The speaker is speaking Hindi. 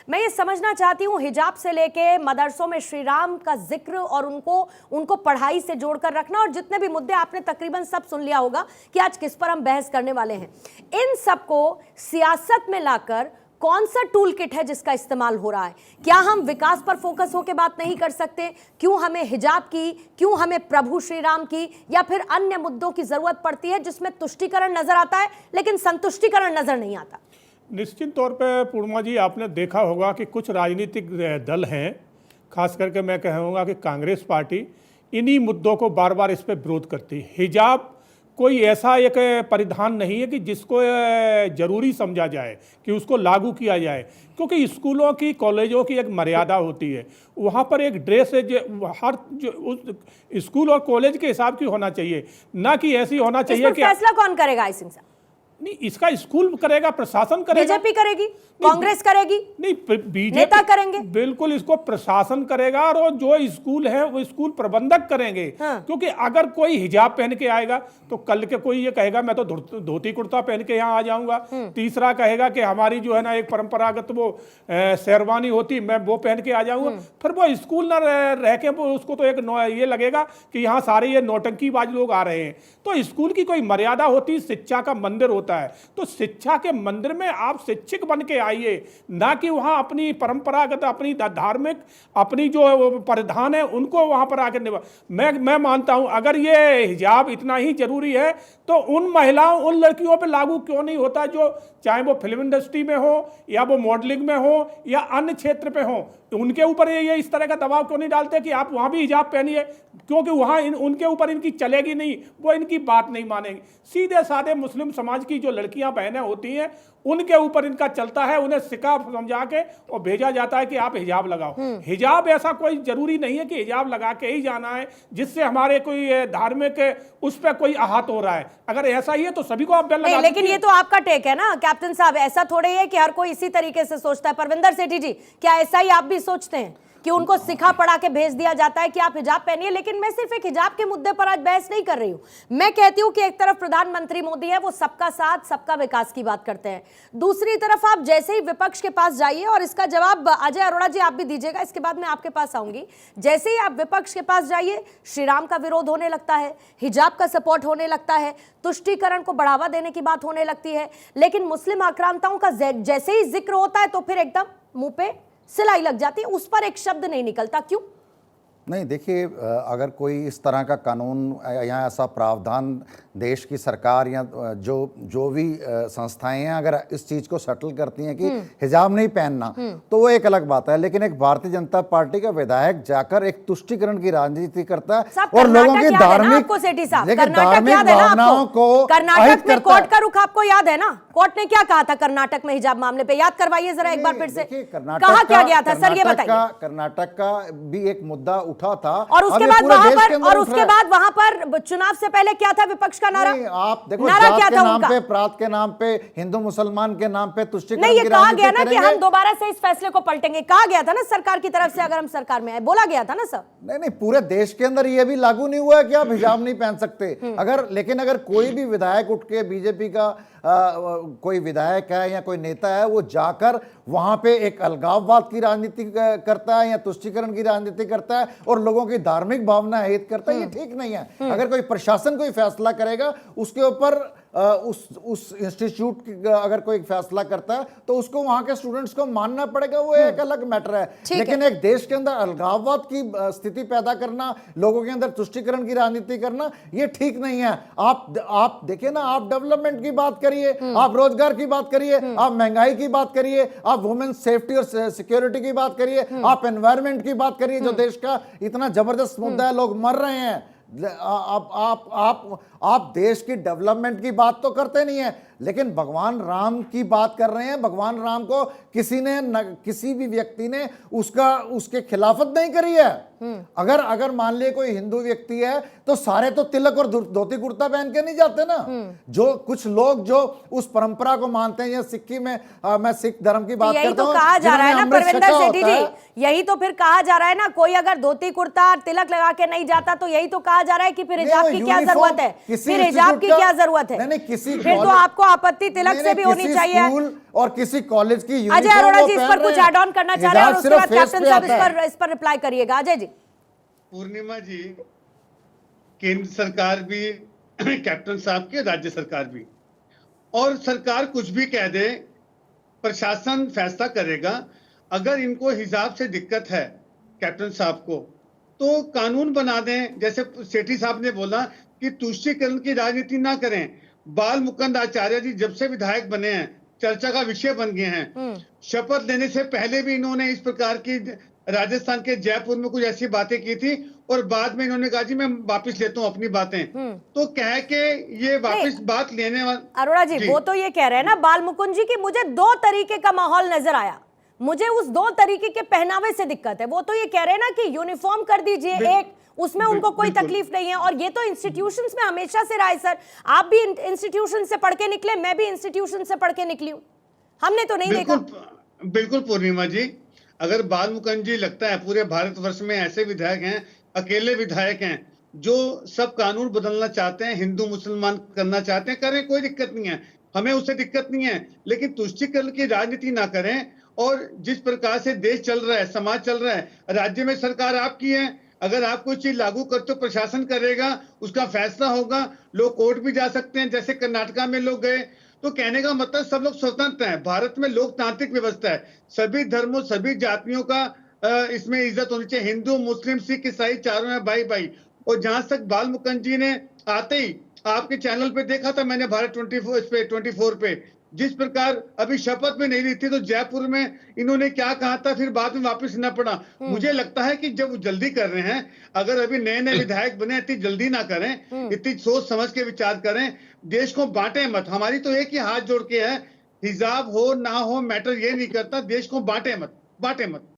मैं ये समझना चाहती हूँ, हिजाब से लेके मदरसों में श्री राम का जिक्र और उनको पढ़ाई से जोड़कर रखना, और जितने भी मुद्दे आपने तकरीबन सब सुन लिया होगा कि आज किस पर हम बहस करने वाले हैं, इन सबको सियासत में लाकर कौन सा टूल किट है जिसका इस्तेमाल हो रहा है? क्या हम विकास पर फोकस होकर बात नहीं कर सकते? क्यों हमें हिजाब की, क्यों हमें प्रभु श्री राम की, या फिर अन्य मुद्दों की जरूरत पड़ती है जिसमें तुष्टीकरण नजर आता है लेकिन संतुष्टीकरण नजर नहीं आता? निश्चित तौर पे पूर्णिमा जी, आपने देखा होगा कि कुछ राजनीतिक दल हैं, खास करके मैं कहूँगा कि कांग्रेस पार्टी इन्हीं मुद्दों को बार बार इस पर विरोध करती है। हिजाब कोई ऐसा एक परिधान नहीं है कि जिसको ज़रूरी समझा जाए कि उसको लागू किया जाए, क्योंकि स्कूलों की, कॉलेजों की एक मर्यादा होती है। वहाँ पर एक ड्रेस है जो हर जो उस स्कूल और कॉलेज के हिसाब की होना चाहिए, ना कि ऐसी होना चाहिए कि फैसला कौन करेगा? आई सिंह साहब, नहीं, इसका स्कूल करेगा, प्रशासन करेगा, बीजेपी करेगी, कांग्रेस करेगी, नहीं बीजेपी नेता करेंगे, बिल्कुल इसको प्रशासन करेगा, और जो स्कूल है वो स्कूल प्रबंधक करेंगे। हाँ। क्योंकि अगर कोई हिजाब पहन के आएगा तो कल के कोई ये कहेगा मैं तो धोती कुर्ता पहन के यहाँ आ जाऊंगा, तीसरा कहेगा कि हमारी जो है ना एक परंपरागत वो शेरवानी होती, मैं वो पहन के आ जाऊंगा। फिर वो स्कूल ना रह के उसको तो एक ये लगेगा कि यहाँ सारे ये नौटंकीबाज लोग आ रहे हैं। तो स्कूल की कोई मर्यादा होती, शिक्षा का मंदिर होता है, तो शिक्षा के मंदिर में आप शिक्षक बन के आइए, ना कि वहाँ अपनी परंपरागत, अपनी धार्मिक, अपनी जो परिधान है उनको वहाँ पर आकर निभा। मैं मानता हूँ अगर ये हिजाब इतना ही जरूरी है तो उन महिलाओं, उन लड़कियों पे लागू क्यों नहीं होता जो चाहे वो फिल्म इंडस्ट्री में हो या वो मॉडलिंग में हो या अन्य क्षेत्र पे हो, उनके ऊपर ये इस तरह का दबाव क्यों नहीं डालते कि आप वहाँ भी हिजाब पहनिए, क्योंकि वहाँ उनके ऊपर इनकी चलेगी नहीं, वो इनकी बात नहीं मानेंगे। सीधे साधे मुस्लिम समाज की जो लड़कियां बहनें होती हैं उनके ऊपर इनका चलता है, उन्हें सिखा समझा के और भेजा जाता है कि आप हिजाब लगाओ। हिजाब ऐसा कोई जरूरी नहीं है कि हिजाब लगा के ही जाना है जिससे हमारे कोई धार्मिक उस पर कोई आहत हो रहा है। अगर ऐसा ही है तो सभी को आप बेल लगा। लेकिन ये तो आपका टेक है ना कैप्टन साहब, ऐसा थोड़े ही है कि हर कोई इसी तरीके से सोचता है। परविंदर सेठी जी, क्या ऐसा ही आप भी सोचते हैं कि उनको सिखा पढ़ा के भेज दिया जाता है कि आप हिजाब पहनिए? लेकिन मैं सिर्फ एक हिजाब के मुद्दे पर आज बहस नहीं कर रही हूं। मैं कहती हूं कि एक तरफ प्रधानमंत्री मोदी है, वो सबका साथ सबका विकास की बात करते हैं, दूसरी तरफ आप जैसे ही विपक्ष के पास जाइए, और इसका जवाब अजय अरोड़ा जी आप भी दीजिएगा, इसके बाद मैं आपके पास आऊंगी, जैसे ही आप विपक्ष के पास जाइए श्री राम का विरोध होने लगता है, हिजाब का सपोर्ट होने लगता है, तुष्टीकरण को बढ़ावा देने की बात होने लगती है, लेकिन मुस्लिम आक्रांताओं का जैसे ही जिक्र होता है तो फिर एकदम मुंह पे सिलाई लग जाती है, उस पर एक शब्द नहीं निकलता। क्यों? नहीं, देखिए, अगर कोई इस तरह का कानून या ऐसा प्रावधान देश की सरकार या जो भी संस्थाएं हैं अगर इस चीज़ को सेटल करती हैं कि हिजाब नहीं पहनना, तो वो एक अलग बात है। लेकिन एक भारतीय जनता पार्टी का विधायक जाकर एक तुष्टीकरण की राजनीति करता है और लोगों की धार्मिक भावनाओं को कर्नाटक में कोर्ट का रुख आपको याद है ना? कोर्ट ने क्या कहा था कर्नाटक में हिजाब मामले पे? याद करवाइए जरा एक बार फिर से, कहा क्या गया था सर, ये बताइए। कर्नाटक का भी एक मुद्दा उठा था, और उसके बाद वहां पर चुनाव से पहले क्या था विपक्ष का नारा? आप देखो, जात के नाम पे, प्रांत के नाम पे, हिंदू मुसलमान के नाम पे तुष्टीकरण की राजनीति कहा गया ना कि हम दोबारा से इस फैसले को पलटेंगे, कहा गया था ना सरकार की तरफ से, अगर हम सरकार में आए, बोला गया था ना सर। नहीं, पूरे देश के अंदर ये भी लागू नहीं हुआ है कि आप हिजाब नहीं पहन सकते। लेकिन अगर कोई भी विधायक उठ के, बीजेपी का कोई विधायक है या कोई नेता है, वो जाकर वहां पे एक अलगाववाद की राजनीति करता है या तुष्टीकरण की राजनीति करता है और लोगों की धार्मिक भावना हित करता है, ये ठीक नहीं है। अगर कोई प्रशासन कोई फैसला करेगा उसके ऊपर उस इंस्टीट्यूट अगर कोई फैसला करता है तो उसको वहां के स्टूडेंट्स को मानना पड़ेगा, वो एक अलग मैटर है। लेकिन एक देश के अंदर अलगाववाद की स्थिति पैदा करना, लोगों के अंदर तुष्टीकरण की राजनीति करना, ये ठीक नहीं है। आप देखिए ना, आप डेवलपमेंट की बात करिए, आप रोजगार की बात करिए, आप महंगाई की बात करिए, आप वुमेन सेफ्टी और सिक्योरिटी की बात करिए, आप एनवायरमेंट की बात करिए, जो देश का इतना जबरदस्त मुद्दा है, लोग मर रहे हैं। आप देश की डेवलपमेंट की बात तो करते नहीं है, लेकिन भगवान राम की बात कर रहे हैं। भगवान राम को किसी भी व्यक्ति ने उसके खिलाफत नहीं करी है। अगर मान लिया कोई हिंदू व्यक्ति है तो सारे तो तिलक और धोती कुर्ता पहन के नहीं जाते ना। जो कुछ लोग जो उस परंपरा को मानते हैं, या सिक्की में मैं सिख धर्म की बात करता हूं, कहा जा रहा है ना परविंदर सेठी जी यही तो फिर कहा जा रहा है ना, कोई अगर धोती कुर्ता तिलक लगा के नहीं जाता तो यही तो कहा जा रहा है कि फिर हिजाब की क्या जरूरत है, फिर हिजाब की क्या जरूरत है। नहीं, किसी फिर तो आपको आपत्ति तिलक से भी होनी चाहिए। और किसी कॉलेज की अजय अरोड़ा जी इस पर कुछ ऐड ऑन करना चाह रहे हैं और उसके बाद कैप्टन साहब इस पर रिप्लाई करिएगा। अजय जी। पूर्णिमा जी, केंद्र सरकार भी कैप्टन साहब की, राज्य सरकार भी, और सरकार कुछ भी कह दे, प्रशासन फैसला करेगा। अगर इनको हिजाब से दिक्कत है कैप्टन साहब को, तो कानून बना दें। जैसे सेठी साहब ने बोला कि तुष्टीकरण की राजनीति ना करें। बाल मुकुंद आचार्य जी जब से विधायक बने हैं चर्चा का विषय बन गए हैं। शपथ लेने से पहले भी इन्होंने इस प्रकार की राजस्थान के जयपुर में कुछ ऐसी बातें की थी और बाद में इन्होंने कहा जी मैं वापस लेता हूं अपनी बातें। तो कह के ये वापस बात लेने वाला। अरोड़ा जी वो तो ये कह रहे हैं ना बाल मुकुंद जी की मुझे दो तरीके का माहौल नजर आया, मुझे उस दो तरीके के पहनावे से दिक्कत है। वो तो ये कह रहे हैं ना कि यूनिफॉर्म कर दीजिए एक, उसमें उनको कोई तकलीफ नहीं है। और ये तो इंस्टीट्यूशंस में हमेशा से रहा है सर, आप भी इंस्टीट्यूशन से पढ़ के निकले, मैं भी इंस्टीट्यूशन से पढ़ के निकली हूं, हमने तो नहीं देखा। बिल्कुल पूर्णिमा जी, अगर बाल मुकुंद जी लगता है पूरे भारतवर्ष में ऐसे विधायक हैं, अकेले विधायक हैं जो सब कानून बदलना चाहते हैं, हिंदू मुसलमान करना चाहते हैं, करें, कोई दिक्कत नहीं है, हमें उससे दिक्कत नहीं है। लेकिन तुष्टीकरण की राजनीति ना करें। और जिस प्रकार से देश चल रहा है, समाज चल रहा है, राज्य में सरकार आपकी है, अगर आप कोई चीज लागू करते हो प्रशासन करेगा, उसका फैसला होगा, लोग कोर्ट भी जा सकते हैं, जैसे कर्नाटका में लोग गए। तो कहने का मतलब सब लोग स्वतंत्र हैं। भारत में लोकतांत्रिक व्यवस्था है, सभी धर्मों सभी जातियों का इसमें इज्जत होनी चाहिए। हिंदू मुस्लिम सिख ईसाई चारों में भाई भाई। और जहां तक बाल मुकुंद जी ने आते ही आपके चैनल पे देखा था मैंने, भारत 24 पे जिस प्रकार अभी शपथ में नहीं ली थी तो जयपुर में इन्होंने क्या कहा था, फिर बाद में वापस ना पड़ा। मुझे लगता है कि जब जल्दी कर रहे हैं, अगर अभी नए नए विधायक बने, इतनी जल्दी ना करें, इतनी सोच समझ के विचार करें, देश को बांटे मत। हमारी तो एक ही हाथ जोड़ के है, हिजाब हो ना हो मैटर ये नहीं करता, देश को बांटे मत, बांटे मत।